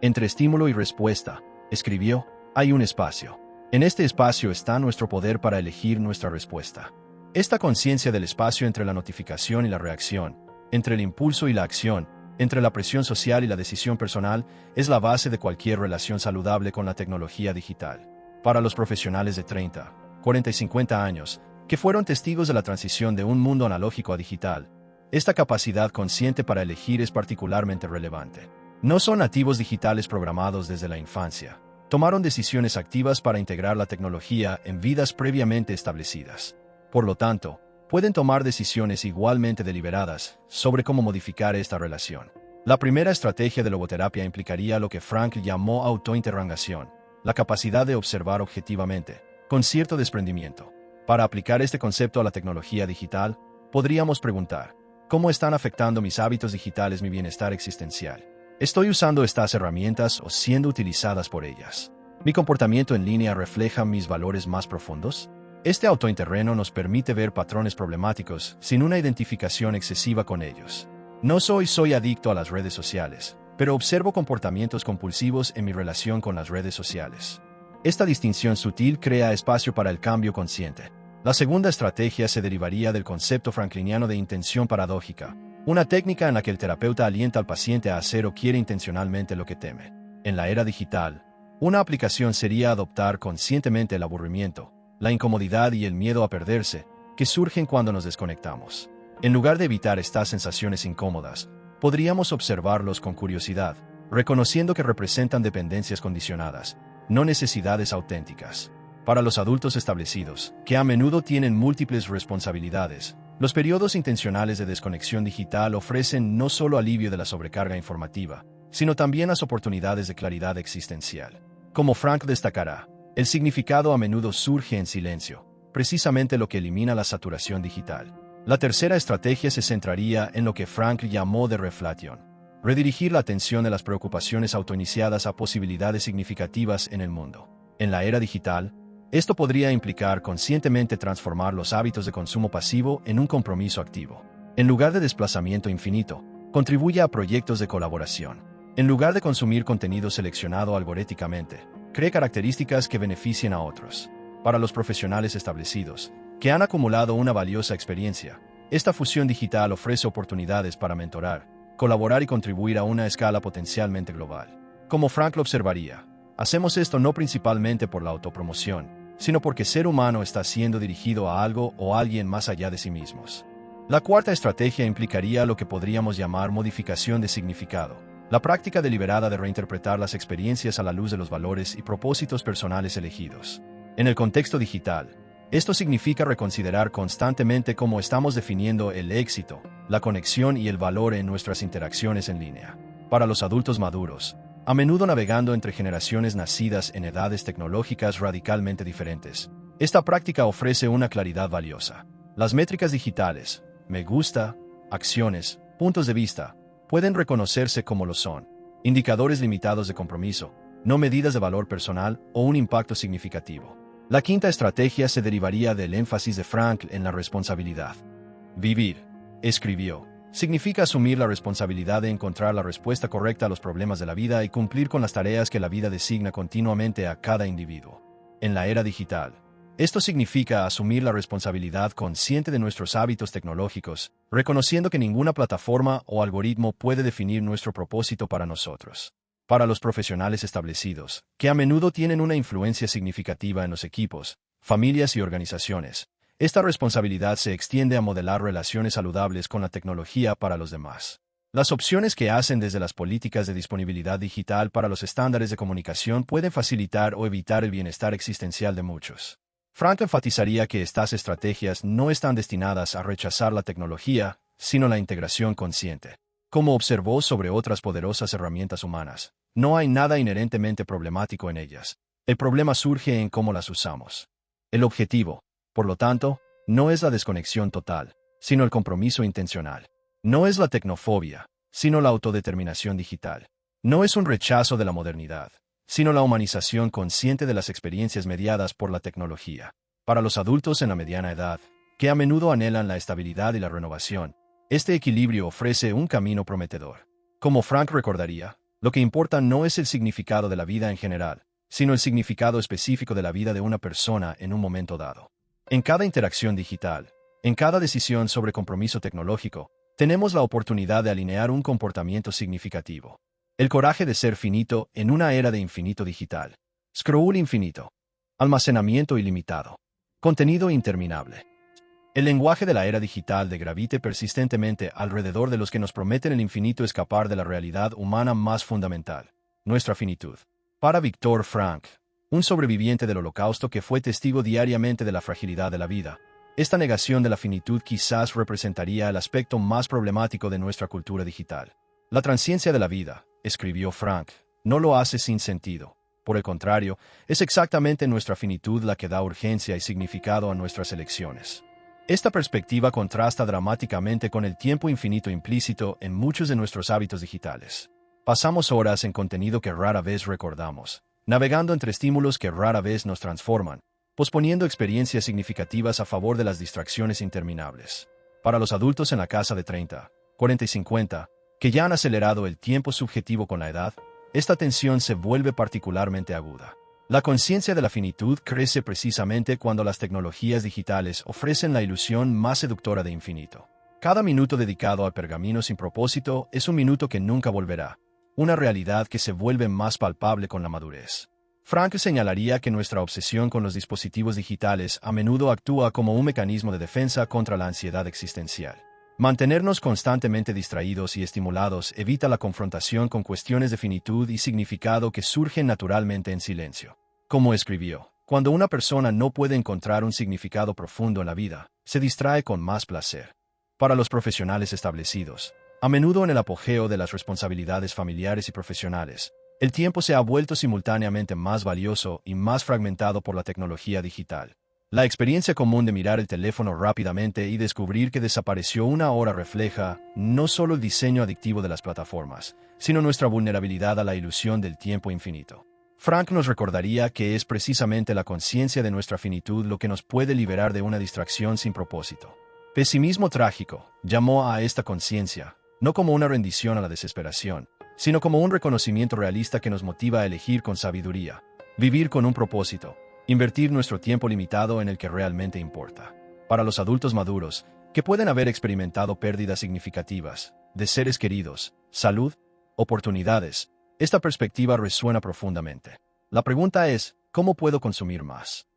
Entre estímulo y respuesta, escribió, hay un espacio. En este espacio está nuestro poder para elegir nuestra respuesta. Esta conciencia del espacio entre la notificación y la reacción, entre el impulso y la acción, entre la presión social y la decisión personal, es la base de cualquier relación saludable con la tecnología digital. Para los profesionales de 30, 40 y 50 años, que fueron testigos de la transición de un mundo analógico a digital, esta capacidad consciente para elegir es particularmente relevante. No son nativos digitales programados desde la infancia. Tomaron decisiones activas para integrar la tecnología en vidas previamente establecidas. Por lo tanto, pueden tomar decisiones igualmente deliberadas sobre cómo modificar esta relación. La primera estrategia de logoterapia implicaría lo que Frankl llamó autointerrogación, la capacidad de observar objetivamente, con cierto desprendimiento. Para aplicar este concepto a la tecnología digital, podríamos preguntar, ¿cómo están afectando mis hábitos digitales mi bienestar existencial? ¿Estoy usando estas herramientas o siendo utilizadas por ellas? ¿Mi comportamiento en línea refleja mis valores más profundos? Este autointerreno nos permite ver patrones problemáticos sin una identificación excesiva con ellos. No soy adicto a las redes sociales, pero observo comportamientos compulsivos en mi relación con las redes sociales. Esta distinción sutil crea espacio para el cambio consciente. La segunda estrategia se derivaría del concepto frankliniano de intención paradójica, una técnica en la que el terapeuta alienta al paciente a hacer o quiere intencionalmente lo que teme. En la era digital, una aplicación sería adoptar conscientemente el aburrimiento, la incomodidad y el miedo a perderse, que surgen cuando nos desconectamos. En lugar de evitar estas sensaciones incómodas, podríamos observarlos con curiosidad, reconociendo que representan dependencias condicionadas, no necesidades auténticas. Para los adultos establecidos, que a menudo tienen múltiples responsabilidades, los periodos intencionales de desconexión digital ofrecen no solo alivio de la sobrecarga informativa, sino también las oportunidades de claridad existencial. Como Frank destacará, el significado a menudo surge en silencio, precisamente lo que elimina la saturación digital. La tercera estrategia se centraría en lo que Frank llamó de reflation, redirigir la atención de las preocupaciones autoiniciadas a posibilidades significativas en el mundo. En la era digital, esto podría implicar conscientemente transformar los hábitos de consumo pasivo en un compromiso activo. En lugar de desplazamiento infinito, contribuye a proyectos de colaboración. En lugar de consumir contenido seleccionado algorítmicamente, cree características que beneficien a otros. Para los profesionales establecidos, que han acumulado una valiosa experiencia, esta fusión digital ofrece oportunidades para mentorar, colaborar y contribuir a una escala potencialmente global. Como Frank lo observaría, hacemos esto no principalmente por la autopromoción, sino porque el ser humano está siendo dirigido a algo o a alguien más allá de sí mismos. La cuarta estrategia implicaría lo que podríamos llamar modificación de significado, la práctica deliberada de reinterpretar las experiencias a la luz de los valores y propósitos personales elegidos. En el contexto digital, esto significa reconsiderar constantemente cómo estamos definiendo el éxito, la conexión y el valor en nuestras interacciones en línea. Para los adultos maduros, a menudo navegando entre generaciones nacidas en edades tecnológicas radicalmente diferentes, esta práctica ofrece una claridad valiosa. Las métricas digitales, me gusta, acciones, puntos de vista, pueden reconocerse como lo son, indicadores limitados de compromiso, no medidas de valor personal o un impacto significativo. La quinta estrategia se derivaría del énfasis de Frankl en la responsabilidad. Vivir, escribió, significa asumir la responsabilidad de encontrar la respuesta correcta a los problemas de la vida y cumplir con las tareas que la vida designa continuamente a cada individuo. En la era digital, Esto significa asumir la responsabilidad consciente de nuestros hábitos tecnológicos, reconociendo que ninguna plataforma o algoritmo puede definir nuestro propósito para nosotros. Para los profesionales establecidos, que a menudo tienen una influencia significativa en los equipos, familias y organizaciones, esta responsabilidad se extiende a modelar relaciones saludables con la tecnología para los demás. Las opciones que hacen desde las políticas de disponibilidad digital para los estándares de comunicación pueden facilitar o evitar el bienestar existencial de muchos. Frank enfatizaría que estas estrategias no están destinadas a rechazar la tecnología, sino la integración consciente. Como observó sobre otras poderosas herramientas humanas, no hay nada inherentemente problemático en ellas. El problema surge en cómo las usamos. El objetivo, por lo tanto, no es la desconexión total, sino el compromiso intencional. No es la tecnofobia, sino la autodeterminación digital. No es un rechazo de la modernidad, sino la humanización consciente de las experiencias mediadas por la tecnología. Para los adultos en la mediana edad, que a menudo anhelan la estabilidad y la renovación, este equilibrio ofrece un camino prometedor. Como Frank recordaría, lo que importa no es el significado de la vida en general, sino el significado específico de la vida de una persona en un momento dado. En cada interacción digital, en cada decisión sobre compromiso tecnológico, tenemos la oportunidad de alinear un comportamiento significativo. El coraje de ser finito en una era de infinito digital. Scroll infinito. Almacenamiento ilimitado. Contenido interminable. El lenguaje de la era digital de gravite persistentemente alrededor de los que nos prometen el infinito escapar de la realidad humana más fundamental, nuestra finitud. Para Viktor Frankl, un sobreviviente del Holocausto que fue testigo diariamente de la fragilidad de la vida, esta negación de la finitud quizás representaría el aspecto más problemático de nuestra cultura digital. La transciencia de la vida, escribió Frankl, no lo hace sin sentido. Por el contrario, es exactamente nuestra finitud la que da urgencia y significado a nuestras elecciones. Esta perspectiva contrasta dramáticamente con el tiempo infinito implícito en muchos de nuestros hábitos digitales. Pasamos horas en contenido que rara vez recordamos, navegando entre estímulos que rara vez nos transforman, posponiendo experiencias significativas a favor de las distracciones interminables. Para los adultos en la casa de 30, 40 y 50, que ya han acelerado el tiempo subjetivo con la edad, esta tensión se vuelve particularmente aguda. La conciencia de la finitud crece precisamente cuando las tecnologías digitales ofrecen la ilusión más seductora de infinito. Cada minuto dedicado al pergamino sin propósito es un minuto que nunca volverá, una realidad que se vuelve más palpable con la madurez. Frank señalaría que nuestra obsesión con los dispositivos digitales a menudo actúa como un mecanismo de defensa contra la ansiedad existencial. Mantenernos constantemente distraídos y estimulados evita la confrontación con cuestiones de finitud y significado que surgen naturalmente en silencio. Como escribió, cuando una persona no puede encontrar un significado profundo en la vida, se distrae con más placer. Para los profesionales establecidos, a menudo en el apogeo de las responsabilidades familiares y profesionales, el tiempo se ha vuelto simultáneamente más valioso y más fragmentado por la tecnología digital. La experiencia común de mirar el teléfono rápidamente y descubrir que desapareció una hora refleja no solo el diseño adictivo de las plataformas, sino nuestra vulnerabilidad a la ilusión del tiempo infinito. Frank nos recordaría que es precisamente la conciencia de nuestra finitud lo que nos puede liberar de una distracción sin propósito. Pesimismo trágico llamó a esta conciencia, no como una rendición a la desesperación, sino como un reconocimiento realista que nos motiva a elegir con sabiduría, vivir con un propósito, invertir nuestro tiempo limitado en el que realmente importa. Para los adultos maduros, que pueden haber experimentado pérdidas significativas, de seres queridos, salud, oportunidades, esta perspectiva resuena profundamente. La pregunta es, ¿cómo puedo consumir más?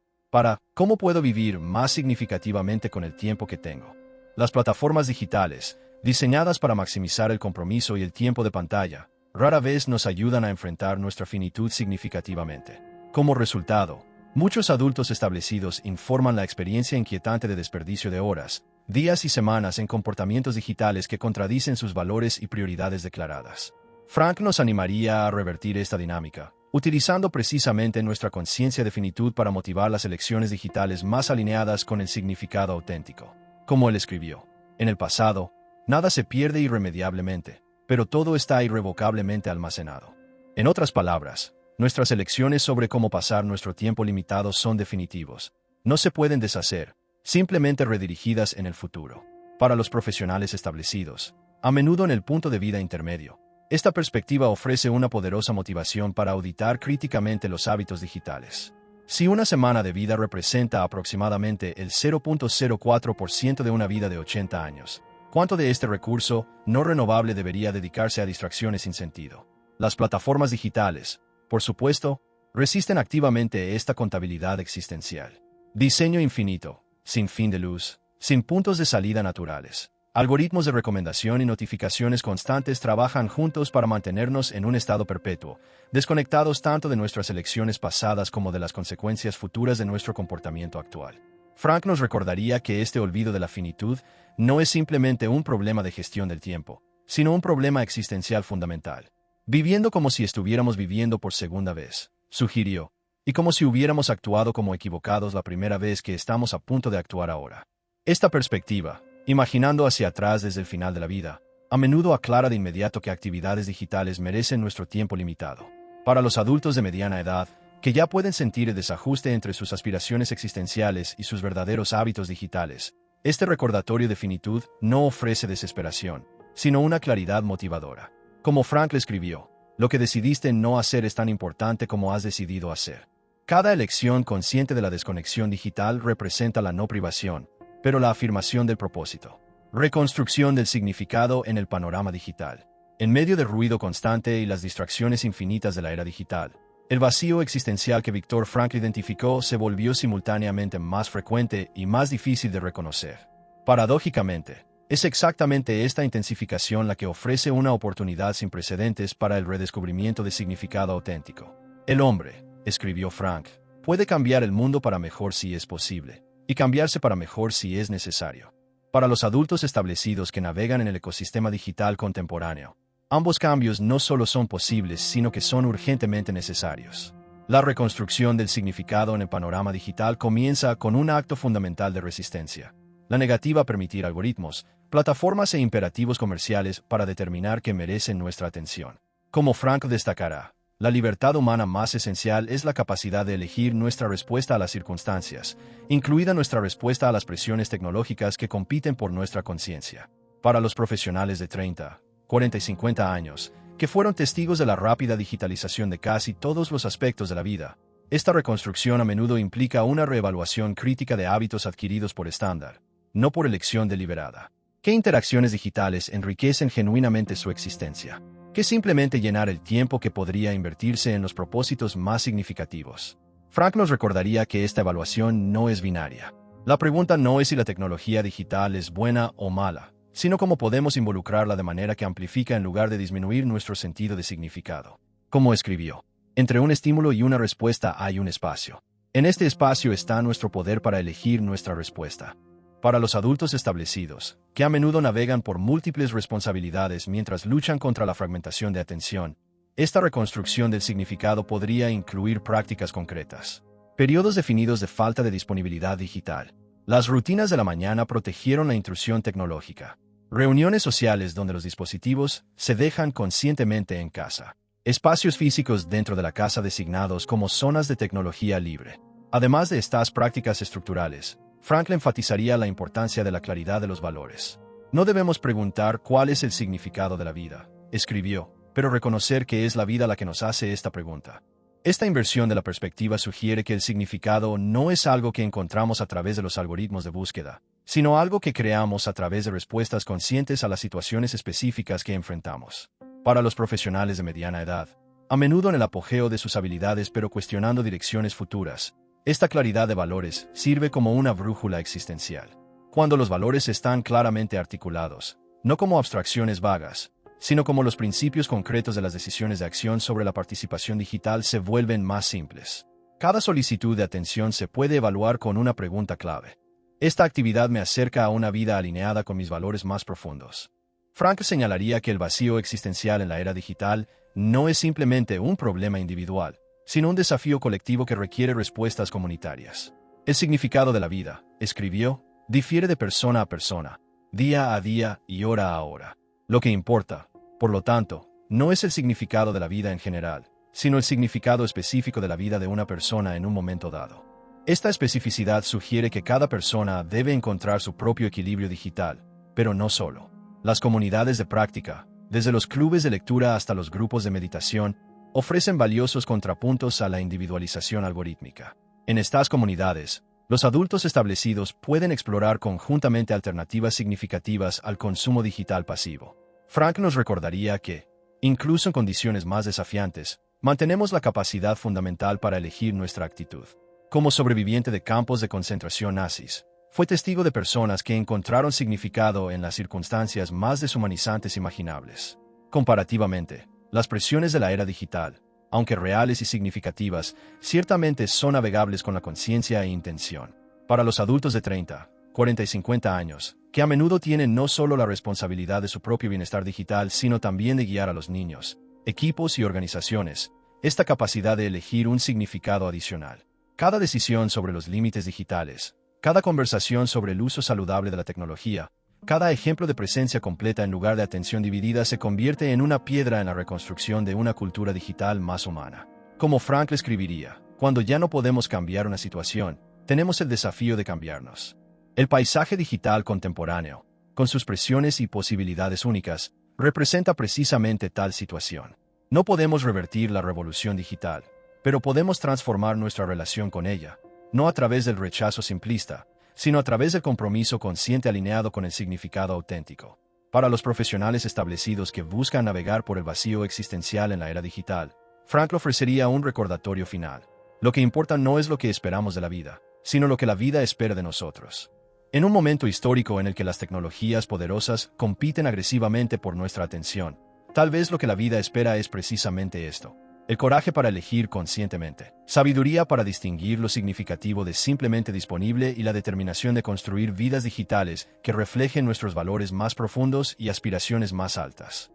¿Cómo puedo vivir más significativamente con el tiempo que tengo? Las plataformas digitales, diseñadas para maximizar el compromiso y el tiempo de pantalla, rara vez nos ayudan a enfrentar nuestra finitud significativamente. Como resultado, muchos adultos establecidos informan la experiencia inquietante de desperdicio de horas, días y semanas en comportamientos digitales que contradicen sus valores y prioridades declaradas. Frank nos animaría a revertir esta dinámica, utilizando precisamente nuestra conciencia de finitud para motivar las elecciones digitales más alineadas con el significado auténtico. Como él escribió, en el pasado, nada se pierde irremediablemente, pero todo está irrevocablemente almacenado. En otras palabras, nuestras elecciones sobre cómo pasar nuestro tiempo limitado son definitivos. No se pueden deshacer, simplemente redirigidas en el futuro. Para los profesionales establecidos, a menudo en el punto de vida intermedio, esta perspectiva ofrece una poderosa motivación para auditar críticamente los hábitos digitales. Si una semana de vida representa aproximadamente el 0.04% de una vida de 80 años, ¿cuánto de este recurso no renovable debería dedicarse a distracciones sin sentido? Las plataformas digitales, por supuesto, resisten activamente esta contabilidad existencial. Diseño infinito, sin fin de luz, sin puntos de salida naturales. Algoritmos de recomendación y notificaciones constantes trabajan juntos para mantenernos en un estado perpetuo, desconectados tanto de nuestras elecciones pasadas como de las consecuencias futuras de nuestro comportamiento actual. Frank nos recordaría que este olvido de la finitud no es simplemente un problema de gestión del tiempo, sino un problema existencial fundamental. Viviendo como si estuviéramos viviendo por segunda vez, sugirió, y como si hubiéramos actuado como equivocados la primera vez que estamos a punto de actuar ahora. Esta perspectiva, imaginando hacia atrás desde el final de la vida, a menudo aclara de inmediato que actividades digitales merecen nuestro tiempo limitado. Para los adultos de mediana edad, que ya pueden sentir el desajuste entre sus aspiraciones existenciales y sus verdaderos hábitos digitales, este recordatorio de finitud no ofrece desesperación, sino una claridad motivadora. Como Frank le escribió, lo que decidiste no hacer es tan importante como has decidido hacer. Cada elección consciente de la desconexión digital representa la no privación, pero la afirmación del propósito. Reconstrucción del significado en el panorama digital. En medio del ruido constante y las distracciones infinitas de la era digital, el vacío existencial que Viktor Frankl identificó se volvió simultáneamente más frecuente y más difícil de reconocer. Paradójicamente, es exactamente esta intensificación la que ofrece una oportunidad sin precedentes para el redescubrimiento de significado auténtico. El hombre, escribió Frank, puede cambiar el mundo para mejor si es posible, y cambiarse para mejor si es necesario. Para los adultos establecidos que navegan en el ecosistema digital contemporáneo, ambos cambios no solo son posibles, sino que son urgentemente necesarios. La reconstrucción del significado en el panorama digital comienza con un acto fundamental de resistencia: la negativa a permitir algoritmos, plataformas e imperativos comerciales para determinar qué merecen nuestra atención. Como Frank destacará, la libertad humana más esencial es la capacidad de elegir nuestra respuesta a las circunstancias, incluida nuestra respuesta a las presiones tecnológicas que compiten por nuestra conciencia. Para los profesionales de 30, 40 y 50 años, que fueron testigos de la rápida digitalización de casi todos los aspectos de la vida, esta reconstrucción a menudo implica una reevaluación crítica de hábitos adquiridos por estándar, no por elección deliberada. ¿Qué interacciones digitales enriquecen genuinamente su existencia? ¿Qué simplemente llenar el tiempo que podría invertirse en los propósitos más significativos? Frank nos recordaría que esta evaluación no es binaria. La pregunta no es si la tecnología digital es buena o mala, sino cómo podemos involucrarla de manera que amplifica en lugar de disminuir nuestro sentido de significado. Como escribió, entre un estímulo y una respuesta hay un espacio. En este espacio está nuestro poder para elegir nuestra respuesta. Para los adultos establecidos, que a menudo navegan por múltiples responsabilidades mientras luchan contra la fragmentación de atención, esta reconstrucción del significado podría incluir prácticas concretas. Periodos definidos de falta de disponibilidad digital. Las rutinas de la mañana protegieron la intrusión tecnológica. Reuniones sociales donde los dispositivos se dejan conscientemente en casa. Espacios físicos dentro de la casa designados como zonas de tecnología libre. Además de estas prácticas estructurales, Frank enfatizaría la importancia de la claridad de los valores. No debemos preguntar cuál es el significado de la vida, escribió, pero reconocer que es la vida la que nos hace esta pregunta. Esta inversión de la perspectiva sugiere que el significado no es algo que encontramos a través de los algoritmos de búsqueda, sino algo que creamos a través de respuestas conscientes a las situaciones específicas que enfrentamos. Para los profesionales de mediana edad, a menudo en el apogeo de sus habilidades pero cuestionando direcciones futuras, esta claridad de valores sirve como una brújula existencial. Cuando los valores están claramente articulados, no como abstracciones vagas, sino como los principios concretos de las decisiones de acción sobre la participación digital se vuelven más simples. Cada solicitud de atención se puede evaluar con una pregunta clave. ¿Esta actividad me acerca a una vida alineada con mis valores más profundos? Frank señalaría que el vacío existencial en la era digital no es simplemente un problema individual, sino un desafío colectivo que requiere respuestas comunitarias. El significado de la vida, escribió, difiere de persona a persona, día a día y hora a hora. Lo que importa, por lo tanto, no es el significado de la vida en general, sino el significado específico de la vida de una persona en un momento dado. Esta especificidad sugiere que cada persona debe encontrar su propio equilibrio digital, pero no solo. Las comunidades de práctica, desde los clubes de lectura hasta los grupos de meditación, ofrecen valiosos contrapuntos a la individualización algorítmica. En estas comunidades, los adultos establecidos pueden explorar conjuntamente alternativas significativas al consumo digital pasivo. Frank nos recordaría que, incluso en condiciones más desafiantes, mantenemos la capacidad fundamental para elegir nuestra actitud. Como sobreviviente de campos de concentración nazis, fue testigo de personas que encontraron significado en las circunstancias más deshumanizantes imaginables. Comparativamente, las presiones de la era digital, aunque reales y significativas, ciertamente son navegables con la conciencia e intención. Para los adultos de 30, 40 y 50 años, que a menudo tienen no solo la responsabilidad de su propio bienestar digital, sino también de guiar a los niños, equipos y organizaciones, esta capacidad de elegir un significado adicional. Cada decisión sobre los límites digitales, cada conversación sobre el uso saludable de la tecnología, cada ejemplo de presencia completa en lugar de atención dividida se convierte en una piedra en la reconstrucción de una cultura digital más humana. Como Frank le escribiría, cuando ya no podemos cambiar una situación, tenemos el desafío de cambiarnos. El paisaje digital contemporáneo, con sus presiones y posibilidades únicas, representa precisamente tal situación. No podemos revertir la revolución digital, pero podemos transformar nuestra relación con ella, no a través del rechazo simplista, sino a través del compromiso consciente alineado con el significado auténtico. Para los profesionales establecidos que buscan navegar por el vacío existencial en la era digital, Frank ofrecería un recordatorio final. Lo que importa no es lo que esperamos de la vida, sino lo que la vida espera de nosotros. En un momento histórico en el que las tecnologías poderosas compiten agresivamente por nuestra atención, tal vez lo que la vida espera es precisamente esto: el coraje para elegir conscientemente, sabiduría para distinguir lo significativo de simplemente disponible y la determinación de construir vidas digitales que reflejen nuestros valores más profundos y aspiraciones más altas.